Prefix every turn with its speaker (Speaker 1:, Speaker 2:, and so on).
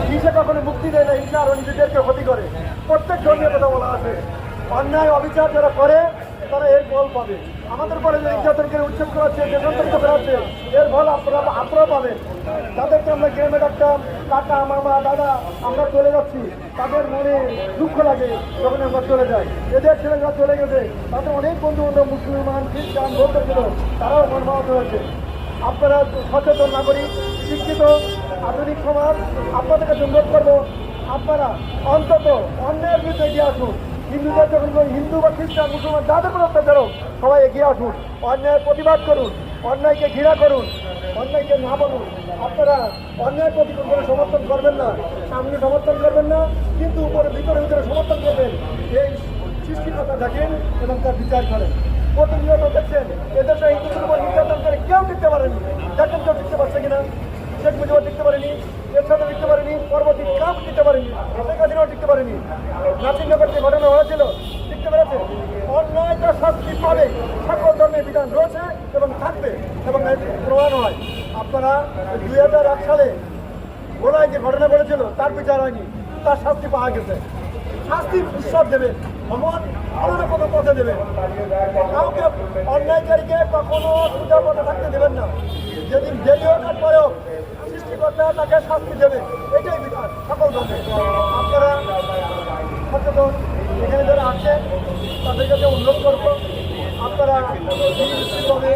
Speaker 1: হিংসা কখনো মুক্তি দেয় না, হিংসা আরো নিজেদেরকে ক্ষতি করে। প্রত্যেক ধর্মীয় কথা বলা আছে, অন্যায় অবিচার যারা করে তারা এর ফল পাবে। আমাদের পরে যে নির্যাতনকে উচ্ছেদ করাচ্ছে, দেশান্তরিত করাচ্ছে, এর ফল আপনারা পাবেন। যাদেরকে আমরা গ্রামে ডাকতাম কাকা মামা দাদা, আমরা চলে যাচ্ছি, তাদের মনে দুঃখ লাগে যখন আমরা চলে যাই। এদের ছেলেরা চলে গেছে, তাদের অনেক বন্ধু বান্ধব মুসলমান খ্রিস্টান বৌদ্ধ ছিল, তারাও মর্মাহত হয়েছে। আপনারা সচেতন নাগরিক, শিক্ষিত আধুনিক সমাজ, আপনাদের কাছে অনুরোধ করবো, আপনারা অন্তত অন্যায়ের বিরুদ্ধে এগিয়ে আসুন। হিন্দুদের যখন হিন্দু বা খ্রিস্টান মুসলমান যাদের কোনো অত্যাচার হোক, সবাই এগিয়ে আসুন, অন্যায়ের প্রতিবাদ করুন, অন্যায়কে ঘৃণা করুন, অন্যায়কে না বলুন। আপনারা অন্যায় প্রতিকূল করে সমর্থন করবেন না, সামনে সমর্থন করবেন না, কিন্তু উপরে ভিতরে ভিতরে সমর্থন করবেন। এই সৃষ্টিকর্তা দেখেন এবং তার বিচার করেন। প্রতিনিয়ত দেখছেন এদেশে হিন্দুদের উপর নির্যাতন করে কেউ টিকতে পারেনি। দেখেন কেউ টিকতে পারছে কিনা? শেখ মুজিবুর টিকতে পারেনি, এরশাদও টিকতে পারেনি, পরবর্তী কাউ টিকতে পারেনি, শেখ হাসিনাও টিকতে পারেনি। নাসিরনগর যে ঘটনা হয়েছিল টিকতে পেরেছে। অন্যায় তার শাস্তি পাবে, সকল ধর্মের বিধান রয়েছে এবং থাকবে, এবং এর প্রমাণ হয়। আপনারা 2001 সালে গোলায় যে ঘটনা ঘটেছিল তার বিচার হয়নি, তার শাস্তি পাওয়া গেছে। শাস্তির উৎসব দেবেন, ভগবান কোনো না কোনো পথে দেবেন। কাউকে অন্যায়কারীকে কখনো সোজা পথে থাকতে দেবেন না। যেদিন দেরি হোক আর পরেও সৃষ্টিকর্তা তাকে শাস্তি দেবে, এটাই বিধান সকল ধর্মে। আপনারা সচেতন, এখানে যারা আছেন তাদের কাছে অনুরোধ করবো, আপনারা নিশ্চিতভাবে